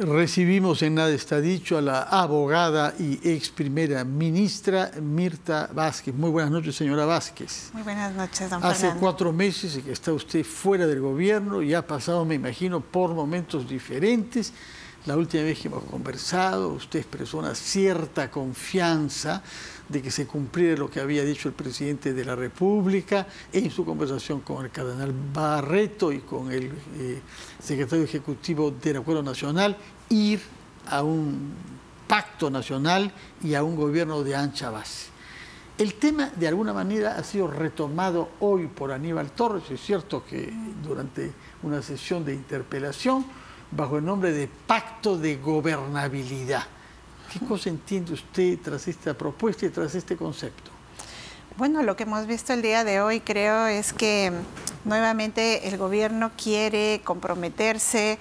Recibimos en Nada está dicho a la abogada y ex primera ministra Mirta Vázquez. Muy buenas noches, señora Vázquez. Muy buenas noches, don Hace Fernando. 4 meses que está usted fuera del gobierno y ha pasado, me imagino, por momentos diferentes. La última vez que hemos conversado, usted expresó una cierta confianza de que se cumpliera lo que había dicho el presidente de la República en su conversación con el cardenal Barreto y con el secretario ejecutivo del Acuerdo Nacional, ir a un pacto nacional y a un gobierno de ancha base. El tema, de alguna manera, ha sido retomado hoy por Aníbal Torres. Es cierto que durante una sesión de interpelación, bajo el nombre de Pacto de Gobernabilidad. ¿Qué cosa entiende usted tras esta propuesta y tras este concepto? Bueno, lo que hemos visto el día de hoy creo es que nuevamente el gobierno quiere comprometerse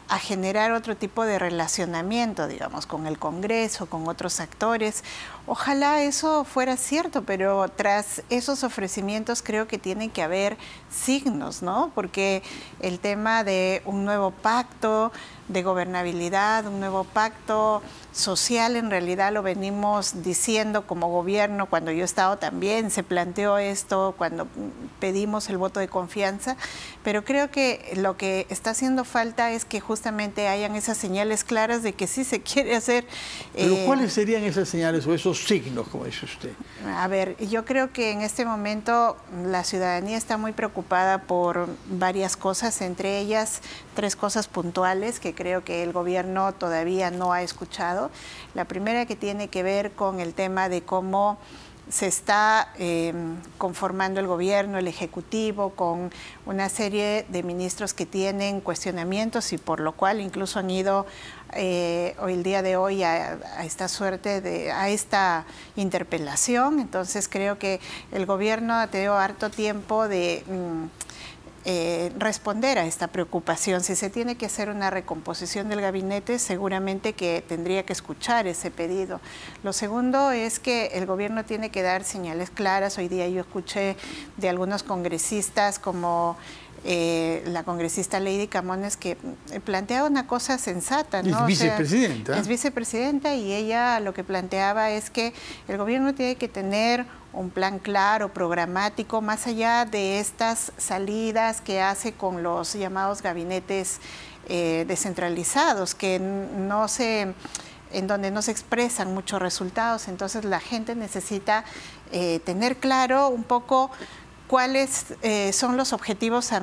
a generar otro tipo de relacionamiento, digamos, con el Congreso, con otros actores. Ojalá eso fuera cierto, pero tras esos ofrecimientos creo que tienen que haber signos, ¿no? Porque el tema de un nuevo pacto de gobernabilidad, un nuevo pacto social, en realidad lo venimos diciendo como gobierno. Cuando yo he estado también se planteó esto, cuando pedimos el voto de confianza, pero creo que lo que está haciendo falta es que justamente hayan esas señales claras de que sí se quiere hacer. ¿Pero cuáles serían esas señales o esos signos, como dice usted? A ver, yo creo que en este momento la ciudadanía está muy preocupada por varias cosas, entre ellas 3 cosas puntuales que creo que el gobierno todavía no ha escuchado. La primera, que tiene que ver con el tema de cómo se está conformando el gobierno, el Ejecutivo, con una serie de ministros que tienen cuestionamientos y por lo cual incluso han ido hoy, el día de hoy, a esta suerte a esta interpelación. Entonces creo que el gobierno ha tenido harto tiempo de responder a esta preocupación. Si se tiene que hacer una recomposición del gabinete, seguramente que tendría que escuchar ese pedido. Lo segundo es que el gobierno tiene que dar señales claras. Hoy día yo escuché de algunos congresistas como la congresista Lady Camones, que planteaba una cosa sensata, ¿no? Es vicepresidenta. Es vicepresidenta y ella lo que planteaba es que el gobierno tiene que tener un plan claro, programático, más allá de estas salidas que hace con los llamados gabinetes descentralizados, que en donde no se expresan muchos resultados. Entonces la gente necesita tener claro un poco cuáles son los objetivos a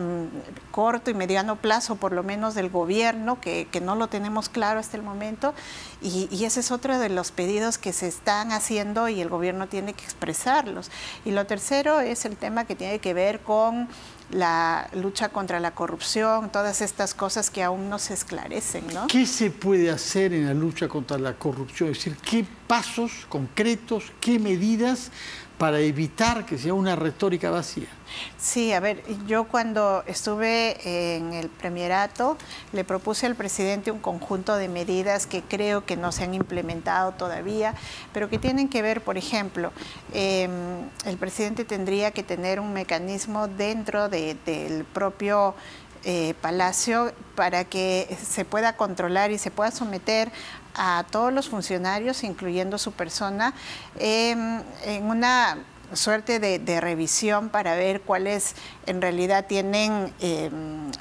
corto y mediano plazo, por lo menos del gobierno, que no lo tenemos claro hasta el momento, y ese es otro de los pedidos que se están haciendo y el gobierno tiene que expresarlos. Y lo tercero es el tema que tiene que ver con la lucha contra la corrupción, todas estas cosas que aún no se esclarecen, ¿no? ¿Qué se puede hacer en la lucha contra la corrupción? Es decir, ¿qué pasos concretos, qué medidas para evitar que sea una retórica vacía? Sí, a ver, yo cuando estuve en el premierato le propuse al presidente un conjunto de medidas que creo que no se han implementado todavía, pero que tienen que ver, por ejemplo, el presidente tendría que tener un mecanismo dentro del propio Palacio para que se pueda controlar y se pueda someter a todos los funcionarios, incluyendo su persona, en una suerte de revisión para ver cuáles en realidad tienen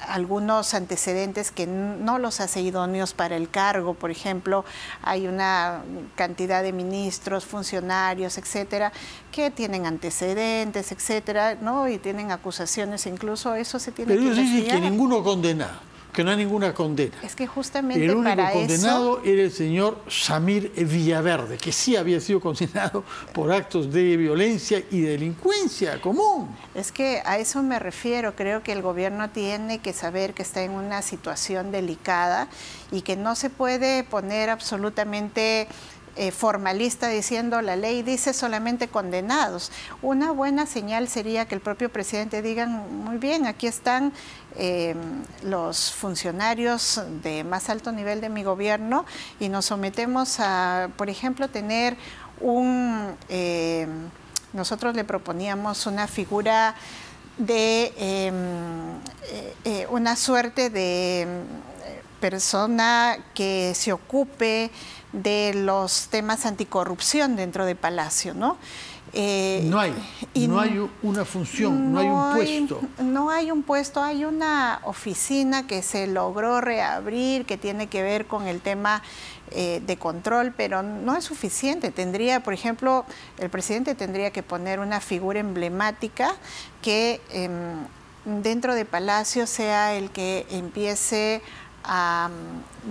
algunos antecedentes que no los hace idóneos para el cargo. Por ejemplo, hay una cantidad de ministros, funcionarios, etcétera, que tienen antecedentes, etcétera, ¿no? Y tienen acusaciones, incluso eso se tiene que investigar. Pero dice que ninguno condenado, que no hay ninguna condena. Es que justamente el único para condenado era el señor Samir Villaverde, que sí había sido condenado por actos de violencia y delincuencia común. Es que a eso me refiero. Creo que el gobierno tiene que saber que está en una situación delicada y que no se puede poner absolutamente formalista diciendo la ley dice solamente condenados. Una buena señal sería que el propio presidente diga, muy bien, aquí están los funcionarios de más alto nivel de mi gobierno y nos sometemos a, por ejemplo, tener nosotros le proponíamos una figura de una suerte de persona que se ocupe de los temas anticorrupción dentro de Palacio, ¿no? No hay una función, no hay un puesto. No hay un puesto, hay una oficina que se logró reabrir, que tiene que ver con el tema de control, pero no es suficiente. Tendría, por ejemplo, el presidente tendría que poner una figura emblemática que dentro de Palacio sea el que empiece a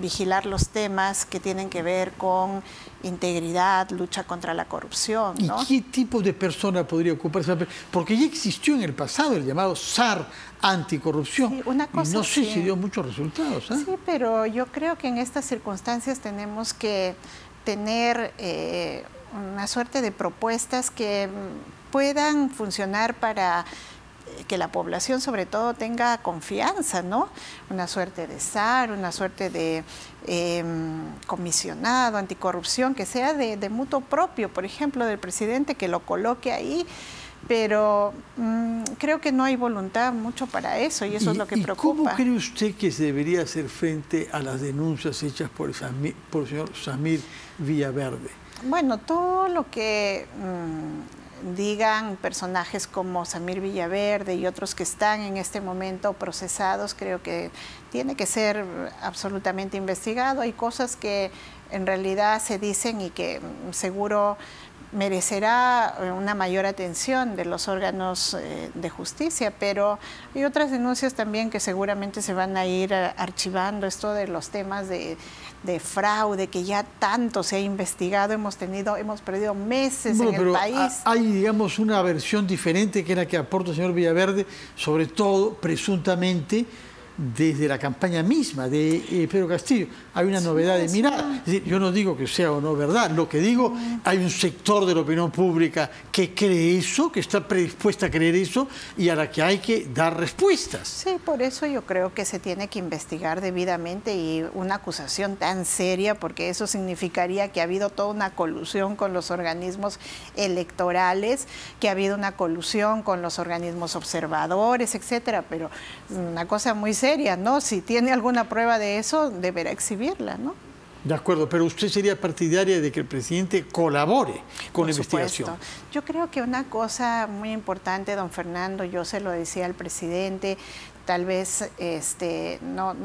vigilar los temas que tienen que ver con integridad, lucha contra la corrupción, ¿no? ¿Y qué tipo de persona podría ocuparse? Porque ya existió en el pasado el llamado SAR anticorrupción, sí, una cosa, y no sé sí, si dio muchos resultados. Sí, pero yo creo que en estas circunstancias tenemos que tener una suerte de propuestas que puedan funcionar para que la población sobre todo tenga confianza, ¿no? Una suerte de SAR, una suerte de comisionado anticorrupción que sea de mutuo propio, por ejemplo, del presidente, que lo coloque ahí, pero creo que no hay voluntad mucho para eso y eso es lo que preocupa. ¿Cómo cree usted que se debería hacer frente a las denuncias hechas por el señor Samir Villaverde? Bueno, todo lo que digan personajes como Samir Villaverde y otros que están en este momento procesados, creo que tiene que ser absolutamente investigado. Hay cosas que en realidad se dicen y que seguro merecerá una mayor atención de los órganos de justicia, pero hay otras denuncias también que seguramente se van a ir archivando. Esto de los temas de fraude, que ya tanto se ha investigado, hemos perdido meses en el país. Hay, digamos, una versión diferente que es la que aporta el señor Villaverde, sobre todo, presuntamente, desde la campaña misma de Pedro Castillo. Hay una novedad de mirada. Es decir, yo no digo que sea o no verdad, lo que digo, hay un sector de la opinión pública que cree eso, que está predispuesta a creer eso y a la que hay que dar respuestas. Sí, por eso yo creo que se tiene que investigar debidamente y una acusación tan seria, porque eso significaría que ha habido toda una colusión con los organismos electorales, que ha habido una colusión con los organismos observadores, etcétera, pero una cosa muy seria, ¿no? Si tiene alguna prueba de eso, deberá exhibirla, ¿no? De acuerdo, pero usted sería partidaria de que el presidente colabore con la investigación. Por supuesto. Yo creo que una cosa muy importante, don Fernando, yo se lo decía al presidente, tal vez no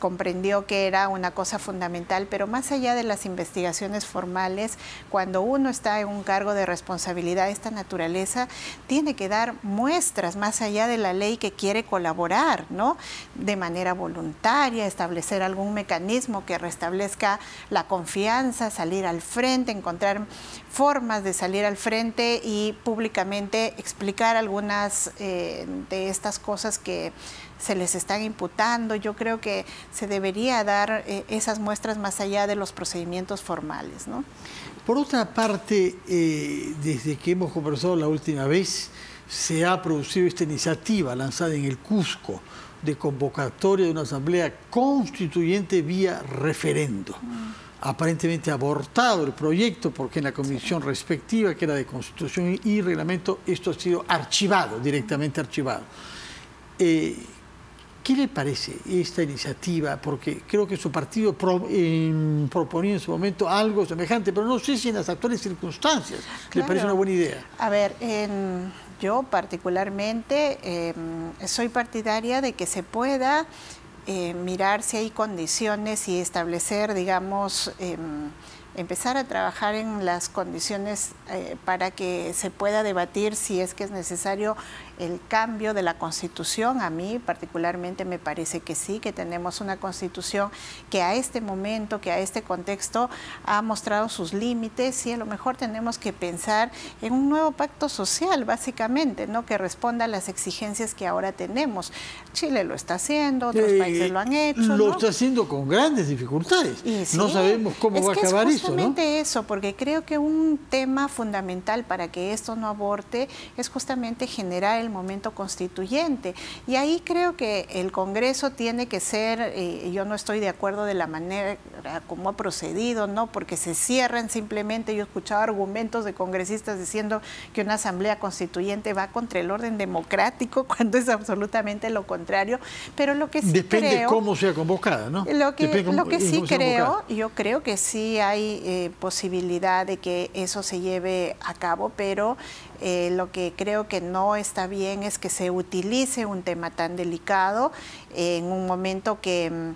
comprendió que era una cosa fundamental, pero más allá de las investigaciones formales, cuando uno está en un cargo de responsabilidad de esta naturaleza, tiene que dar muestras más allá de la ley que quiere colaborar, ¿no? De manera voluntaria, establecer algún mecanismo que restablezca la confianza, salir al frente, encontrar formas de salir al frente y públicamente explicar algunas de estas cosas que se les están imputando. Yo creo que se debería dar esas muestras más allá de los procedimientos formales, ¿no? Por otra parte, desde que hemos conversado la última vez, se ha producido esta iniciativa lanzada en el Cusco de convocatoria de una asamblea constituyente vía referendo. Aparentemente abortado el proyecto porque en la comisión respectiva, que era de Constitución y Reglamento, esto ha sido archivado, directamente archivado. ¿Qué le parece esta iniciativa? Porque creo que su partido proponía en su momento algo semejante, pero no sé si en las actuales circunstancias le parece una buena idea. A ver, yo particularmente soy partidaria de que se pueda mirar si hay condiciones y establecer, digamos, empezar a trabajar en las condiciones para que se pueda debatir si es que es necesario el cambio de la Constitución. A mí particularmente me parece que sí, que tenemos una Constitución que a este momento, que a este contexto ha mostrado sus límites y a lo mejor tenemos que pensar en un nuevo pacto social, básicamente, ¿no? Que responda a las exigencias que ahora tenemos. Chile lo está haciendo, otros países lo han hecho, Lo ¿no? está haciendo con grandes dificultades. Sí, no sabemos cómo va a acabar eso, ¿no? Justamente eso, porque creo que un tema fundamental para que esto no aborte es justamente generar el momento constituyente. Y ahí creo que el Congreso tiene que ser, yo no estoy de acuerdo de la manera como ha procedido, ¿no? Porque se cierran simplemente. Yo he escuchado argumentos de congresistas diciendo que una asamblea constituyente va contra el orden democrático cuando es absolutamente lo contrario. Pero lo que sí depende creo, cómo sea convocada, ¿no? Lo que sí creo, yo creo que sí hay posibilidad de que eso se lleve a cabo, pero lo que creo que no está bien es que se utilice un tema tan delicado en un momento que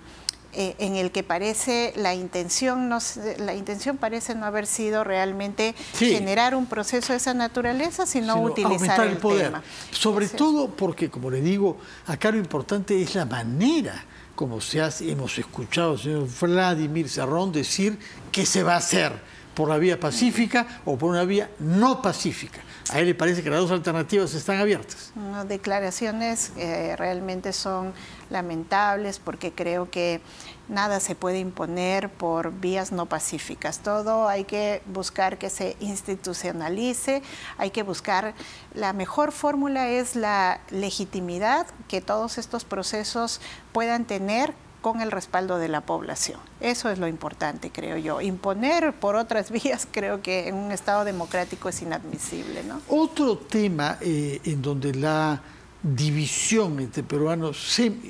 en el que parece la intención parece no haber sido realmente generar un proceso de esa naturaleza, sino utilizar el poder. Tema. Sobre todo porque, como le digo, acá lo importante es la manera como se hace. Hemos escuchado al señor Vladimir Cerrón decir que se va a hacer por la vía pacífica o por una vía no pacífica. A él le parece que las dos alternativas están abiertas. No, declaraciones realmente son lamentables, porque creo que nada se puede imponer por vías no pacíficas. Todo hay que buscar que se institucionalice, hay que buscar, la mejor fórmula es la legitimidad que todos estos procesos puedan tener con el respaldo de la población. Eso es lo importante, creo yo. Imponer por otras vías, creo que en un Estado democrático es inadmisible, ¿no? Otro tema en donde la división entre peruanos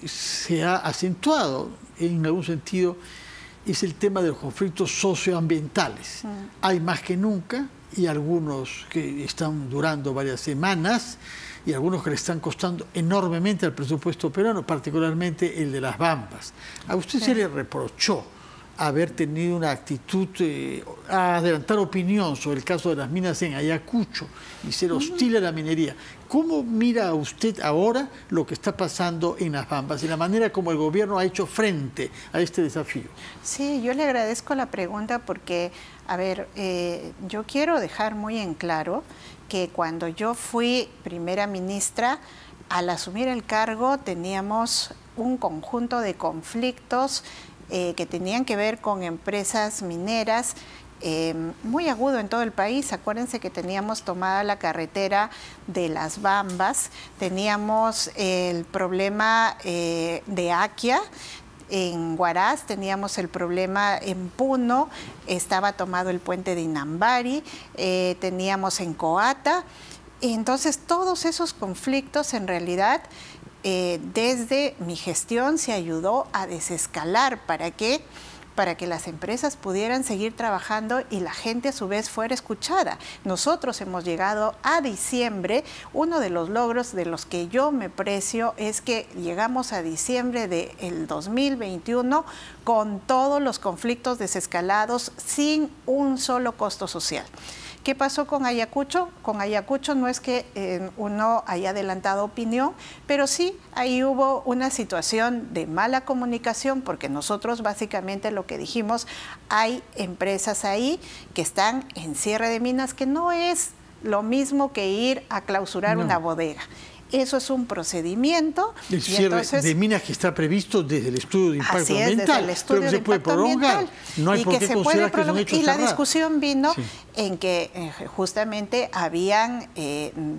se ha acentuado en algún sentido es el tema de los conflictos socioambientales. Hay más que nunca, y algunos que están durando varias semanas, y algunos que le están costando enormemente al presupuesto peruano, particularmente el de las Bambas. A usted se le reprochó haber tenido una actitud a adelantar opinión sobre el caso de las minas en Ayacucho y ser hostil a la minería. ¿Cómo mira usted ahora lo que está pasando en las Bambas y la manera como el gobierno ha hecho frente a este desafío? Sí, yo le agradezco la pregunta porque, a ver, yo quiero dejar muy en claro que cuando yo fui primera ministra, al asumir el cargo teníamos un conjunto de conflictos que tenían que ver con empresas mineras muy agudo en todo el país. Acuérdense que teníamos tomada la carretera de las Bambas, teníamos el problema de Akia, en Huaraz teníamos el problema en Puno, estaba tomado el puente de Inambari, teníamos en Coata. Entonces todos esos conflictos en realidad desde mi gestión se ayudó a desescalar. ¿Para qué? Para que las empresas pudieran seguir trabajando y la gente a su vez fuera escuchada. Nosotros hemos llegado a diciembre, uno de los logros de los que yo me precio es que llegamos a diciembre del 2021 con todos los conflictos desescalados sin un solo costo social. ¿Qué pasó con Ayacucho? Con Ayacucho no es que uno haya adelantado opinión, pero sí ahí hubo una situación de mala comunicación, porque nosotros básicamente lo que dijimos, hay empresas ahí que están en cierre de minas, que no es lo mismo que ir a clausurar una bodega. Eso es un procedimiento. El cierre de minas que está previsto desde el estudio de impacto ambiental, desde el estudio pero que se puede prolongar. No hay por qué considerar que son hechos cerrados. Y la discusión vino en que justamente habían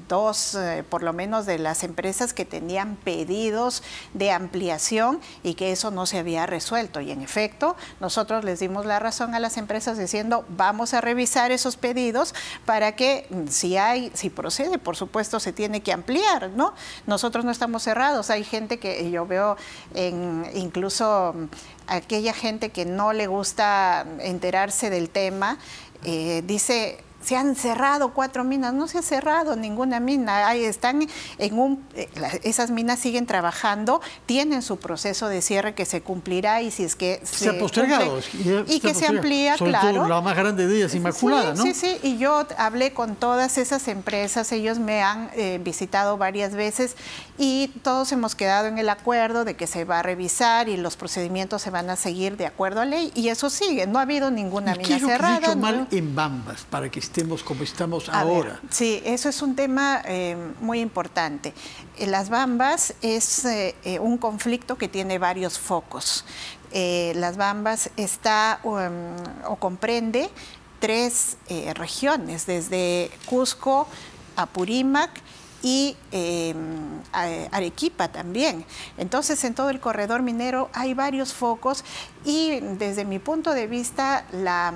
dos, por lo menos de las empresas que tenían pedidos de ampliación y que eso no se había resuelto. Y en efecto, nosotros les dimos la razón a las empresas diciendo, vamos a revisar esos pedidos para que si procede, por supuesto, se tiene que ampliar, ¿no? Nosotros no estamos cerrados. Hay gente que yo veo, incluso aquella gente que no le gusta enterarse del tema, dice, se han cerrado 4 minas. No se ha cerrado ninguna mina. Ahí están esas minas siguen trabajando, tienen su proceso de cierre que se cumplirá y si es que se ha postergado y que se amplía, sobre claro. todo la más grande de ellas, Inmaculada, ¿no? Sí, y yo hablé con todas esas empresas, ellos me han visitado varias veces y todos hemos quedado en el acuerdo de que se va a revisar y los procedimientos se van a seguir de acuerdo a ley y eso sigue. No ha habido ninguna mina cerrada. ¿Qué es lo que se ha hecho mal en Bambas para que estemos como estamos ahora? Sí, eso es un tema muy importante. Las Bambas es un conflicto que tiene varios focos. Las Bambas está o comprende 3 regiones, desde Cusco, Apurímac y Arequipa también. Entonces, en todo el corredor minero hay varios focos y desde mi punto de vista la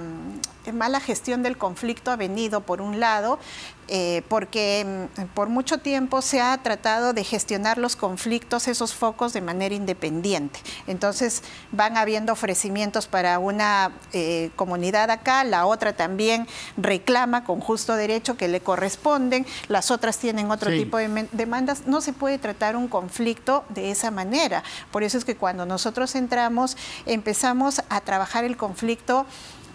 mala gestión del conflicto ha venido por un lado porque por mucho tiempo se ha tratado de gestionar los conflictos, esos focos, de manera independiente. Entonces van habiendo ofrecimientos para una comunidad acá, la otra también reclama con justo derecho que le corresponden, las otras tienen otro tipo de demandas. No se puede tratar un conflicto de esa manera. Por eso es que cuando nosotros entramos, empezamos a trabajar el conflicto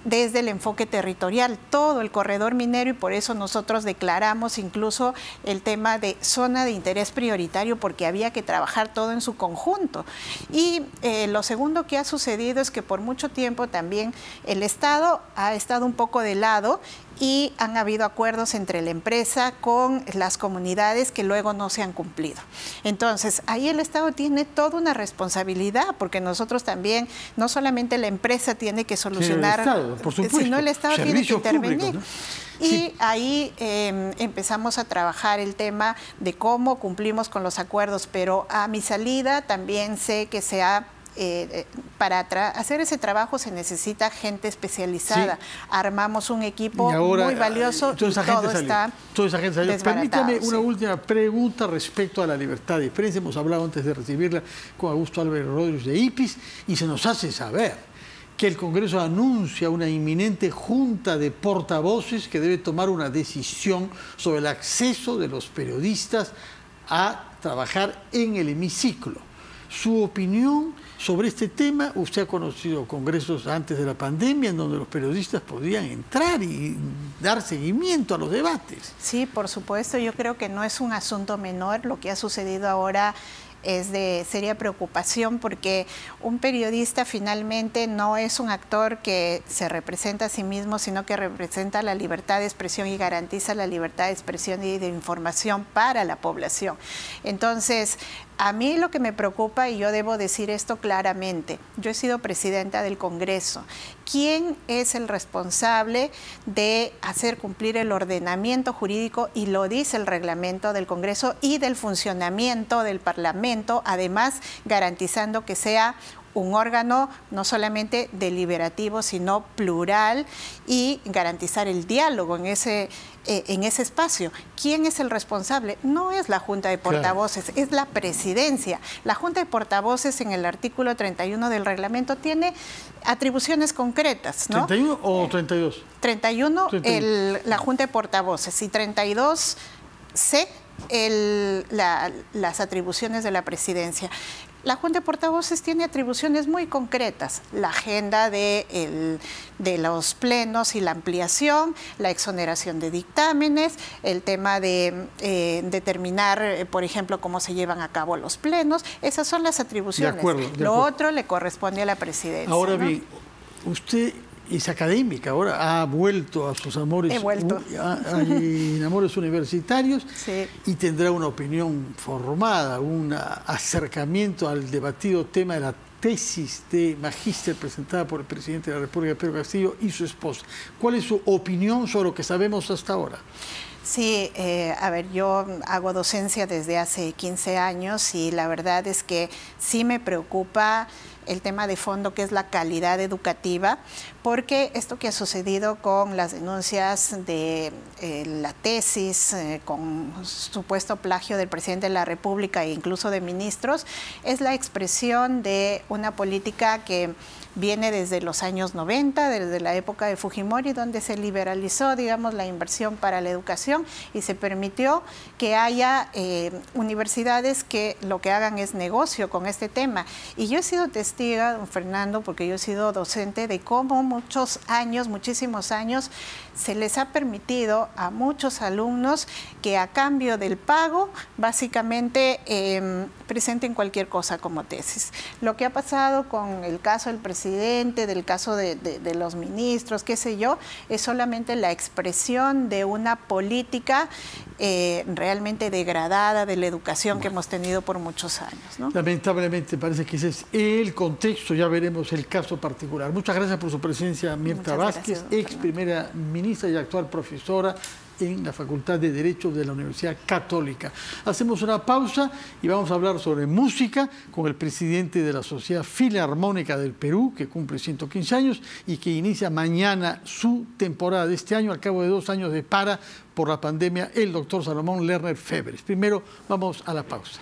desde el enfoque territorial, todo el corredor minero, y por eso nosotros declaramos incluso el tema de zona de interés prioritario, porque había que trabajar todo en su conjunto. Y lo segundo que ha sucedido es que por mucho tiempo también el Estado ha estado un poco de lado y han habido acuerdos entre la empresa con las comunidades que luego no se han cumplido. Entonces, ahí el Estado tiene toda una responsabilidad, porque nosotros también, no solamente la empresa tiene que solucionar, el Estado, por supuesto, sino el Estado tiene que intervenir. Públicos, ¿no? Y ahí empezamos a trabajar el tema de cómo cumplimos con los acuerdos, pero a mi salida también sé que se ha para hacer ese trabajo se necesita gente especializada. Armamos un equipo muy valioso y todo está desbaratado. Permítame una última pregunta respecto a la libertad de prensa. Hemos hablado antes de recibirla con Augusto Álvarez Rodríguez de IPIS y se nos hace saber que el Congreso anuncia una inminente junta de portavoces que debe tomar una decisión sobre el acceso de los periodistas a trabajar en el hemiciclo. Su opinión sobre este tema. Usted ha conocido congresos antes de la pandemia en donde los periodistas podían entrar y dar seguimiento a los debates. Sí, por supuesto. Yo creo que no es un asunto menor. Lo que ha sucedido ahora es de seria preocupación, porque un periodista finalmente no es un actor que se representa a sí mismo, sino que representa la libertad de expresión y garantiza la libertad de expresión y de información para la población. Entonces, a mí lo que me preocupa, y yo debo decir esto claramente, yo he sido presidenta del Congreso. ¿Quién es el responsable de hacer cumplir el ordenamiento jurídico? Y lo dice el reglamento del Congreso y del funcionamiento del Parlamento, además garantizando que sea un órgano no solamente deliberativo, sino plural, y garantizar el diálogo en ese espacio. ¿Quién es el responsable? No es la Junta de Portavoces, claro, es la Presidencia. La Junta de Portavoces, en el artículo 31 del reglamento, tiene atribuciones concretas, ¿no? ¿31 o 32? 31, la Junta de Portavoces, y 32C, las atribuciones de la Presidencia. La Junta de Portavoces tiene atribuciones muy concretas: la agenda de los plenos y la ampliación, la exoneración de dictámenes, el tema de determinar, por ejemplo, cómo se llevan a cabo los plenos. Esas son las atribuciones. De acuerdo. Lo otro le corresponde a la Presidencia. Ahora bien, ¿no? Usted es académica, ahora ha vuelto a sus amores, amores universitarios, sí, y tendrá una opinión formada, un acercamiento al debatido tema de la tesis de magíster presentada por el presidente de la República, Pedro Castillo, y su esposa. ¿Cuál es su opinión sobre lo que sabemos hasta ahora? Sí, a ver, yo hago docencia desde hace 15 años y la verdad es que sí me preocupa el tema de fondo, que es la calidad educativa, porque esto que ha sucedido con las denuncias de la tesis, con supuesto plagio del presidente de la República e incluso de ministros, es la expresión de una política que viene desde los años 90, desde la época de Fujimori, donde se liberalizó, digamos, la inversión para la educación y se permitió que haya universidades que lo que hagan es negocio con este tema. Y yo he sido testigo, don Fernando, porque yo he sido docente, de cómo muchísimos años, se les ha permitido a muchos alumnos que a cambio del pago, básicamente presenten cualquier cosa como tesis. Lo que ha pasado con el caso del presidente, del caso de los ministros, qué sé yo, es solamente la expresión de una política realmente degradada de la educación que hemos tenido por muchos años, ¿no? Lamentablemente parece que ese es el contexto, ya veremos el caso particular. Muchas gracias por su presencia, Mirta Vázquez, ex primera ministra y actual profesora en la Facultad de Derecho de la Universidad Católica. Hacemos una pausa y vamos a hablar sobre música con el presidente de la Sociedad Filarmónica del Perú, que cumple 115 años y que inicia mañana su temporada de este año, al cabo de 2 años de para por la pandemia, el doctor Salomón Lerner Febres. Primero vamos a la pausa.